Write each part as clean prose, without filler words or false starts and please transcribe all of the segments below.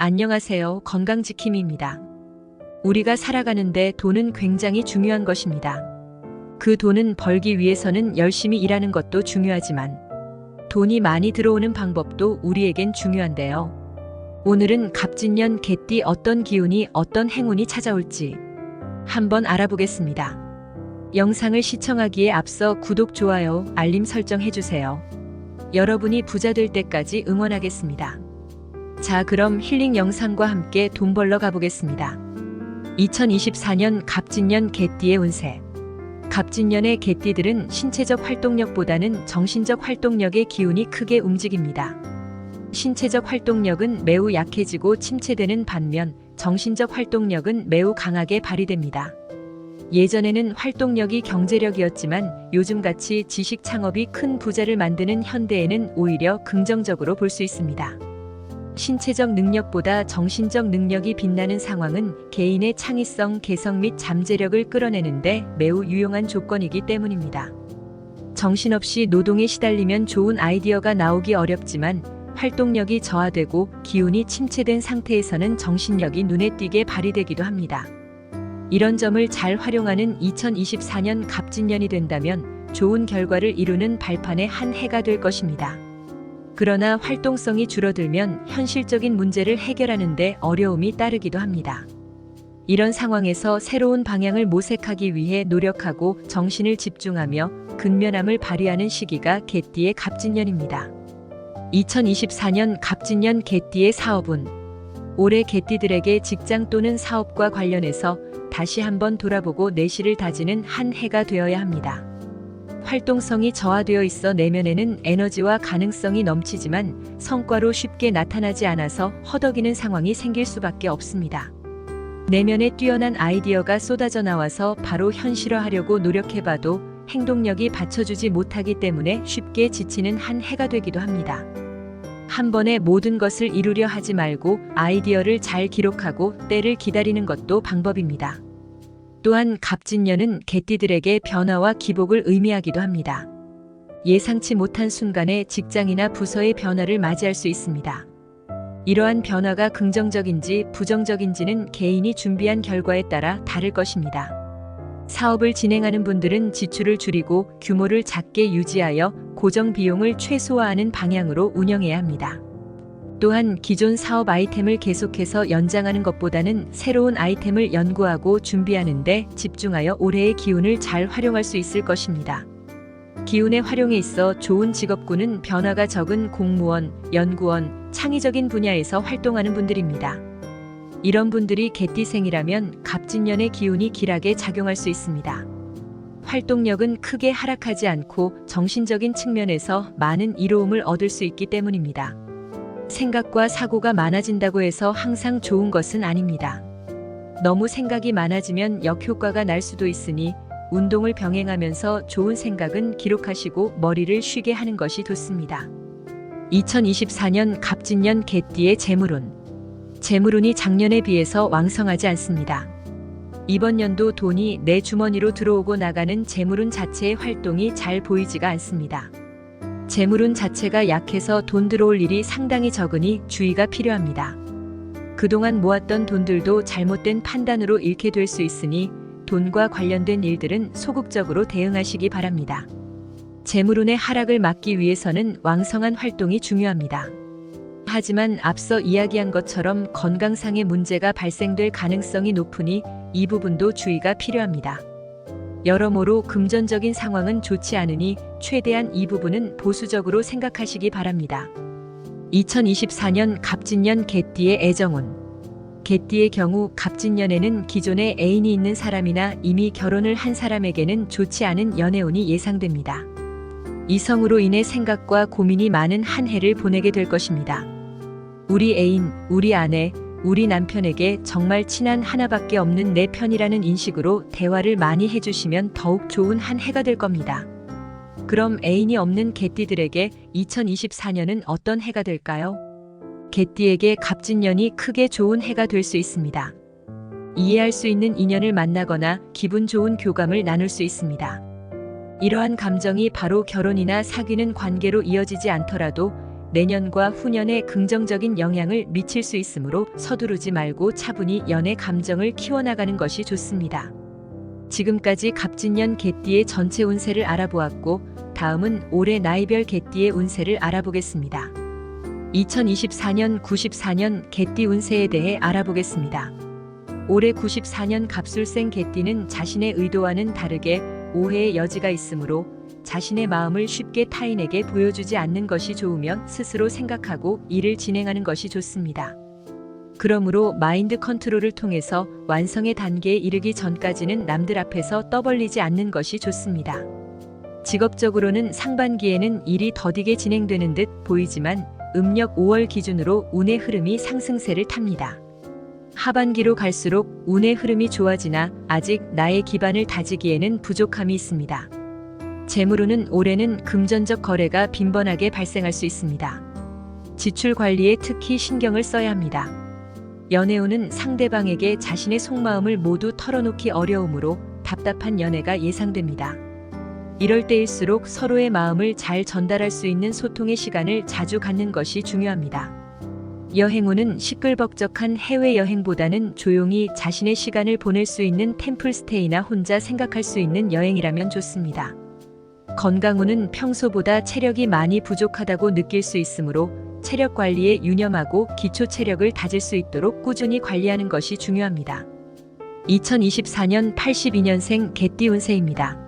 안녕하세요. 건강지킴이입니다. 우리가 살아가는데 돈은 굉장히 중요한 것입니다. 그 돈은 벌기 위해서는 열심히 일하는 것도 중요하지만 돈이 많이 들어오는 방법도 우리에겐 중요한데요. 오늘은 갑진년 개띠 어떤 기운이 어떤 행운이 찾아올지 한번 알아보겠습니다. 영상을 시청하기에 앞서 구독, 좋아요, 알림 설정 해주세요. 여러분이 부자 될 때까지 응원하겠습니다. 자, 그럼 힐링 영상과 함께 돈 벌러 가보겠습니다. 2024년 갑진년 개띠의 운세. 갑진년의 개띠들은 신체적 활동력보다는 정신적 활동력의 기운이 크게 움직입니다. 신체적 활동력은 매우 약해지고 침체되는 반면 정신적 활동력은 매우 강하게 발휘됩니다. 예전에는 활동력이 경제력이었지만 요즘같이 지식 창업이 큰 부자를 만드는 현대에는 오히려 긍정적으로 볼 수 있습니다. 신체적 능력보다 정신적 능력이 빛나는 상황은 개인의 창의성, 개성 및 잠재력을 끌어내는데 매우 유용한 조건이기 때문입니다. 정신없이 노동에 시달리면 좋은 아이디어가 나오기 어렵지만 활동력이 저하되고 기운이 침체된 상태에서는 정신력이 눈에 띄게 발휘되기도 합니다. 이런 점을 잘 활용하는 2024년 갑진년이 된다면 좋은 결과를 이루는 발판의 한 해가 될 것입니다. 그러나 활동성이 줄어들면 현실적인 문제를 해결하는 데 어려움이 따르기도 합니다. 이런 상황에서 새로운 방향을 모색하기 위해 노력하고 정신을 집중하며 근면함을 발휘하는 시기가 개띠의 갑진년입니다. 2024년 갑진년 개띠의 사업운. 올해 개띠들에게 직장 또는 사업과 관련해서 다시 한번 돌아보고 내실을 다지는 한 해가 되어야 합니다. 활동성이 저하되어 있어 내면에는 에너지와 가능성이 넘치지만 성과로 쉽게 나타나지 않아서 허덕이는 상황이 생길 수밖에 없습니다. 내면에 뛰어난 아이디어가 쏟아져 나와서 바로 현실화하려고 노력해봐도 행동력이 받쳐주지 못하기 때문에 쉽게 지치는 한 해가 되기도 합니다. 한 번에 모든 것을 이루려 하지 말고 아이디어를 잘 기록하고 때를 기다리는 것도 방법입니다. 또한 갑진년은 개띠들에게 변화와 기복을 의미하기도 합니다. 예상치 못한 순간에 직장이나 부서의 변화를 맞이할 수 있습니다. 이러한 변화가 긍정적인지 부정적인지는 개인이 준비한 결과에 따라 다를 것입니다. 사업을 진행하는 분들은 지출을 줄이고 규모를 작게 유지하여 고정 비용을 최소화하는 방향으로 운영해야 합니다. 또한 기존 사업 아이템을 계속해서 연장하는 것보다는 새로운 아이템을 연구하고 준비하는 데 집중하여 올해의 기운을 잘 활용할 수 있을 것입니다. 기운의 활용에 있어 좋은 직업군은 변화가 적은 공무원, 연구원, 창의적인 분야에서 활동하는 분들입니다. 이런 분들이 개띠생이라면 갑진년의 기운이 길하게 작용할 수 있습니다. 활동력은 크게 하락하지 않고 정신적인 측면에서 많은 이로움을 얻을 수 있기 때문입니다. 생각과 사고가 많아진다고 해서 항상 좋은 것은 아닙니다. 너무 생각이 많아지면 역효과가 날 수도 있으니 운동을 병행하면서 좋은 생각은 기록하시고 머리를 쉬게 하는 것이 좋습니다. 2024년 갑진년 개띠의 재물운. 재물운이 작년에 비해서 왕성하지 않습니다. 이번 연도 돈이 내 주머니로 들어오고 나가는 재물운 자체의 활동이 잘 보이지가 않습니다. 재물운 자체가 약해서 돈 들어올 일이 상당히 적으니 주의가 필요합니다. 그동안 모았던 돈들도 잘못된 판단으로 잃게 될 수 있으니 돈과 관련된 일들은 소극적으로 대응하시기 바랍니다. 재물운의 하락을 막기 위해서는 왕성한 활동이 중요합니다. 하지만 앞서 이야기한 것처럼 건강상의 문제가 발생될 가능성이 높으니 이 부분도 주의가 필요합니다. 여러모로 금전적인 상황은 좋지 않으니 최대한 이 부분은 보수적으로 생각하시기 바랍니다. 2024년 갑진년 개띠의 애정운. 개띠의 경우 갑진년에는 기존에 애인이 있는 사람이나 이미 결혼을 한 사람에게는 좋지 않은 연애운이 예상됩니다. 이성으로 인해 생각과 고민이 많은 한 해를 보내게 될 것입니다. 우리 애인, 우리 아내, 우리 남편에게 정말 친한 하나밖에 없는 내 편이라는 인식으로 대화를 많이 해주시면 더욱 좋은 한 해가 될 겁니다. 그럼 애인이 없는 개띠들에게 2024년은 어떤 해가 될까요? 개띠에게 갑진년이 크게 좋은 해가 될 수 있습니다. 이해할 수 있는 인연을 만나거나 기분 좋은 교감을 나눌 수 있습니다. 이러한 감정이 바로 결혼이나 사귀는 관계로 이어지지 않더라도 내년과 후년에 긍정적인 영향을 미칠 수 있으므로 서두르지 말고 차분히 연애 감정을 키워나가는 것이 좋습니다. 지금까지 갑진년 개띠의 전체 운세를 알아보았고 다음은 올해 나이별 개띠의 운세를 알아보겠습니다. 2024년 94년 개띠 운세에 대해 알아보겠습니다. 올해 94년 갑술생 개띠는 자신의 의도와는 다르게 오해의 여지가 있으므로 자신의 마음을 쉽게 타인에게 보여주지 않는 것이 좋으며 스스로 생각하고 일을 진행하는 것이 좋습니다. 그러므로 마인드 컨트롤을 통해서 완성의 단계에 이르기 전까지는 남들 앞에서 떠벌리지 않는 것이 좋습니다. 직업적으로는 상반기에는 일이 더디게 진행되는 듯 보이지만 음력 5월 기준으로 운의 흐름이 상승세를 탑니다. 하반기로 갈수록 운의 흐름이 좋아지나 아직 나의 기반을 다지기에는 부족함이 있습니다. 재물운은 올해는 금전적 거래가 빈번하게 발생할 수 있습니다. 지출 관리에 특히 신경을 써야 합니다. 연애운은 상대방에게 자신의 속마음을 모두 털어놓기 어려우므로 답답한 연애가 예상됩니다. 이럴 때일수록 서로의 마음을 잘 전달할 수 있는 소통의 시간을 자주 갖는 것이 중요합니다. 여행운은 시끌벅적한 해외여행보다는 조용히 자신의 시간을 보낼 수 있는 템플스테이나 혼자 생각할 수 있는 여행이라면 좋습니다. 건강운은 평소보다 체력이 많이 부족하다고 느낄 수 있으므로 체력 관리에 유념하고 기초 체력을 다질 수 있도록 꾸준히 관리하는 것이 중요합니다. 2024년 82년생 개띠 운세입니다.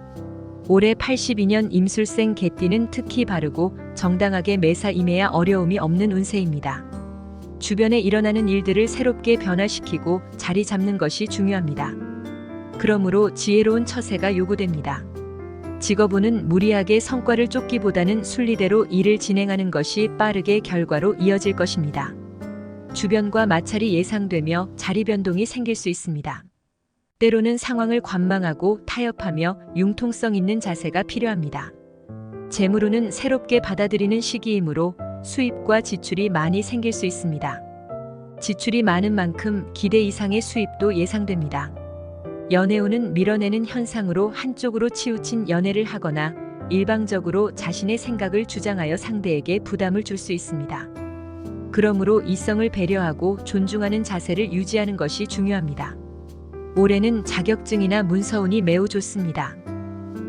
올해 82년 임술생 개띠는 특히 바르고 정당하게 매사 임해야 어려움이 없는 운세입니다. 주변에 일어나는 일들을 새롭게 변화시키고 자리 잡는 것이 중요합니다. 그러므로 지혜로운 처세가 요구됩니다. 직업운은 무리하게 성과를 쫓기보다는 순리대로 일을 진행하는 것이 빠르게 결과로 이어질 것입니다. 주변과 마찰이 예상되며 자리 변동이 생길 수 있습니다. 때로는 상황을 관망하고 타협하며 융통성 있는 자세가 필요합니다. 재물운은 새롭게 받아들이는 시기이므로 수입과 지출이 많이 생길 수 있습니다. 지출이 많은 만큼 기대 이상의 수입도 예상됩니다. 연애운은 밀어내는 현상으로 한쪽으로 치우친 연애를 하거나 일방적으로 자신의 생각을 주장하여 상대에게 부담을 줄 수 있습니다. 그러므로 이성을 배려하고 존중하는 자세를 유지하는 것이 중요합니다. 올해는 자격증이나 문서운이 매우 좋습니다.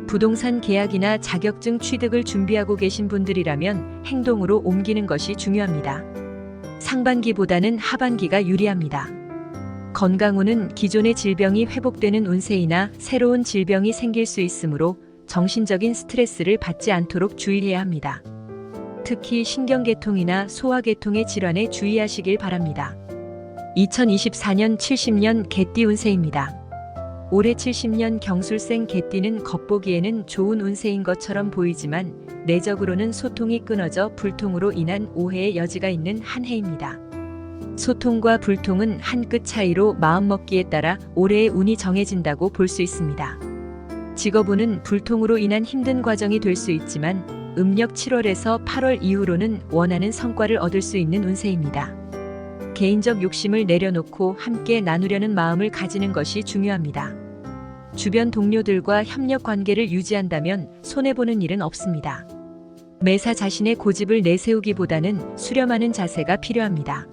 부동산 계약이나 자격증 취득을 준비하고 계신 분들이라면 행동으로 옮기는 것이 중요합니다. 상반기보다는 하반기가 유리합니다. 건강운은 기존의 질병이 회복되는 운세이나 새로운 질병이 생길 수 있으므로 정신적인 스트레스를 받지 않도록 주의해야 합니다. 특히 신경계통이나 소화계통의 질환에 주의하시길 바랍니다. 2024년 70년 개띠 운세입니다. 올해 70년 경술생 개띠는 겉보기에는 좋은 운세인 것처럼 보이지만 내적으로는 소통이 끊어져 불통으로 인한 오해의 여지가 있는 한 해입니다. 소통과 불통은 한 끗 차이로 마음먹기에 따라 올해의 운이 정해진다고 볼 수 있습니다. 직업운은 불통으로 인한 힘든 과정이 될 수 있지만 음력 7월에서 8월 이후로는 원하는 성과를 얻을 수 있는 운세입니다. 개인적 욕심을 내려놓고 함께 나누려는 마음을 가지는 것이 중요합니다. 주변 동료들과 협력 관계를 유지한다면 손해보는 일은 없습니다. 매사 자신의 고집을 내세우기보다는 수렴하는 자세가 필요합니다.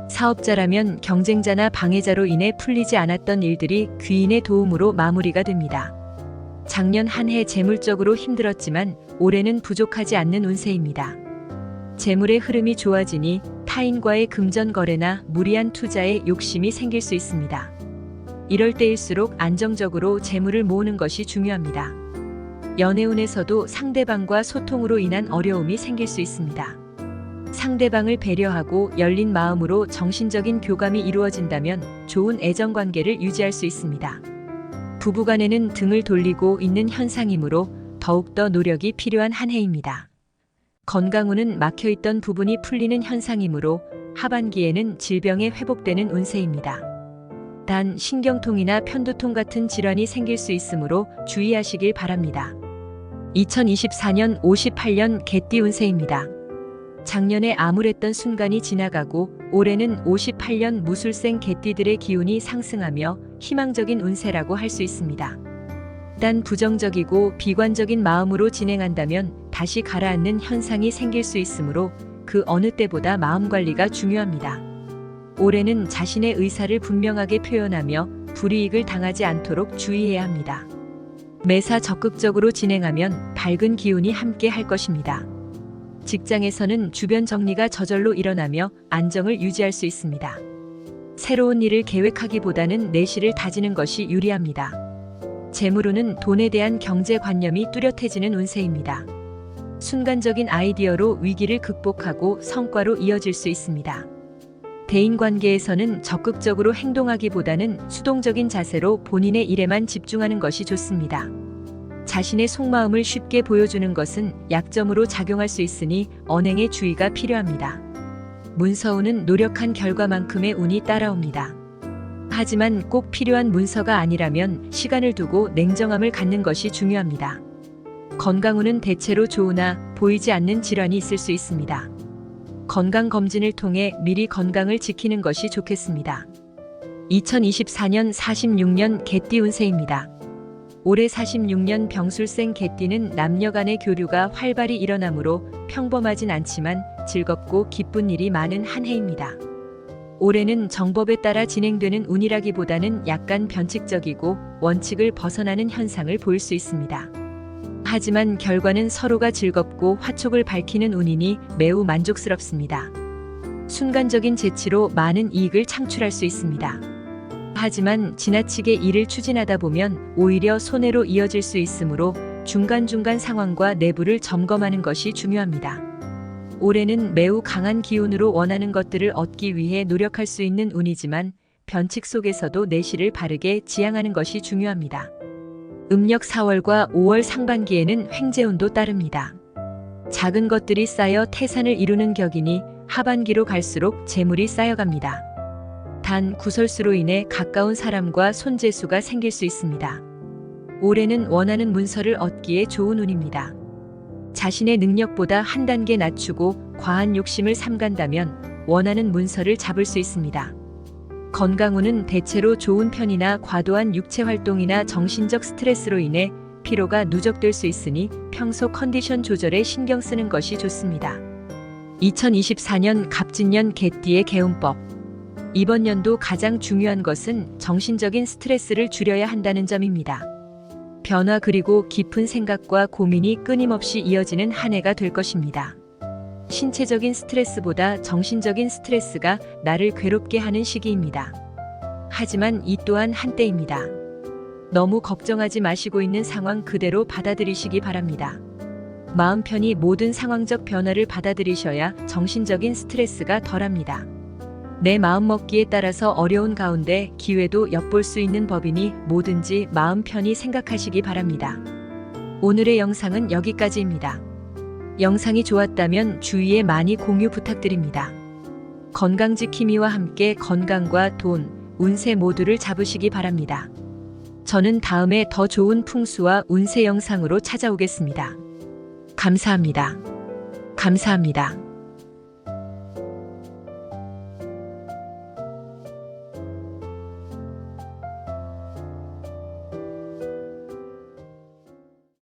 사업자라면 경쟁자나 방해자로 인해 풀리지 않았던 일들이 귀인의 도움으로 마무리가 됩니다. 작년 한 해 재물적으로 힘들었지만 올해는 부족하지 않는 운세입니다. 재물의 흐름이 좋아지니 타인과의 금전 거래나 무리한 투자에 욕심이 생길 수 있습니다. 이럴 때일수록 안정적으로 재물을 모으는 것이 중요합니다. 연애운에서도 상대방과 소통으로 인한 어려움이 생길 수 있습니다. 상대방을 배려하고 열린 마음으로 정신적인 교감이 이루어진다면 좋은 애정관계를 유지할 수 있습니다. 부부간에는 등을 돌리고 있는 현상이므로 더욱더 노력이 필요한 한 해입니다. 건강운은 막혀있던 부분이 풀리는 현상이므로 하반기에는 질병에 회복되는 운세입니다. 단 신경통이나 편두통 같은 질환이 생길 수 있으므로 주의하시길 바랍니다. 2024년 58년 개띠 운세입니다. 작년에 암울했던 순간이 지나가고 올해는 58년 무술생 개띠들의 기운이 상승하며 희망적인 운세라고 할 수 있습니다. 단 부정적이고 비관적인 마음으로 진행한다면 다시 가라앉는 현상이 생길 수 있으므로 그 어느 때보다 마음 관리가 중요합니다. 올해는 자신의 의사를 분명하게 표현하며 불이익을 당하지 않도록 주의해야 합니다. 매사 적극적으로 진행하면 밝은 기운이 함께 할 것입니다. 직장에서는 주변 정리가 저절로 일어나며 안정을 유지할 수 있습니다. 새로운 일을 계획하기보다는 내실을 다지는 것이 유리합니다. 재물운은 돈에 대한 경제관념이 뚜렷해지는 운세입니다. 순간적인 아이디어로 위기를 극복하고 성과로 이어질 수 있습니다. 대인관계에서는 적극적으로 행동하기보다는 수동적인 자세로 본인의 일에만 집중하는 것이 좋습니다. 자신의 속마음을 쉽게 보여주는 것은 약점으로 작용할 수 있으니 언행에 주의가 필요합니다. 문서운은 노력한 결과만큼의 운이 따라옵니다. 하지만 꼭 필요한 문서가 아니라면 시간을 두고 냉정함을 갖는 것이 중요합니다. 건강운은 대체로 좋으나 보이지 않는 질환이 있을 수 있습니다. 건강검진을 통해 미리 건강을 지키는 것이 좋겠습니다. 2024년 46년 개띠 운세입니다. 올해 46년 병술생 개띠는 남녀 간의 교류가 활발히 일어나므로 평범하진 않지만 즐겁고 기쁜 일이 많은 한 해입니다. 올해는 정법에 따라 진행되는 운이라기보다는 약간 변칙적이고 원칙을 벗어나는 현상을 보일 수 있습니다. 하지만 결과는 서로가 즐겁고 화촉을 밝히는 운이니 매우 만족스럽습니다. 순간적인 재치로 많은 이익을 창출할 수 있습니다. 하지만 지나치게 일을 추진하다 보면 오히려 손해로 이어질 수 있으므로 중간중간 상황과 내부를 점검하는 것이 중요합니다. 올해는 매우 강한 기운으로 원하는 것들을 얻기 위해 노력할 수 있는 운이지만 변칙 속에서도 내실을 바르게 지향하는 것이 중요합니다. 음력 4월과 5월 상반기에는 횡재운도 따릅니다. 작은 것들이 쌓여 태산을 이루는 격이니 하반기로 갈수록 재물이 쌓여갑니다. 단 구설수로 인해 가까운 사람과 손재수가 생길 수 있습니다. 올해는 원하는 문서를 얻기에 좋은 운입니다. 자신의 능력보다 한 단계 낮추고 과한 욕심을 삼간다면 원하는 문서를 잡을 수 있습니다. 건강운은 대체로 좋은 편이나 과도한 육체활동이나 정신적 스트레스로 인해 피로가 누적될 수 있으니 평소 컨디션 조절에 신경 쓰는 것이 좋습니다. 2024년 갑진년 개띠의 개운법. 이번 연도 가장 중요한 것은 정신적인 스트레스를 줄여야 한다는 점입니다. 변화 그리고 깊은 생각과 고민이 끊임없이 이어지는 한 해가 될 것입니다. 신체적인 스트레스보다 정신적인 스트레스가 나를 괴롭게 하는 시기입니다. 하지만 이 또한 한때입니다. 너무 걱정하지 마시고 있는 상황 그대로 받아들이시기 바랍니다. 마음 편히 모든 상황적 변화를 받아들이셔야 정신적인 스트레스가 덜합니다. 내 마음먹기에 따라서 어려운 가운데 기회도 엿볼 수 있는 법이니 뭐든지 마음 편히 생각하시기 바랍니다. 오늘의 영상은 여기까지입니다. 영상이 좋았다면 주위에 많이 공유 부탁드립니다. 건강지킴이와 함께 건강과 돈, 운세 모두를 잡으시기 바랍니다. 저는 다음에 더 좋은 풍수와 운세 영상으로 찾아오겠습니다. 감사합니다. 감사합니다.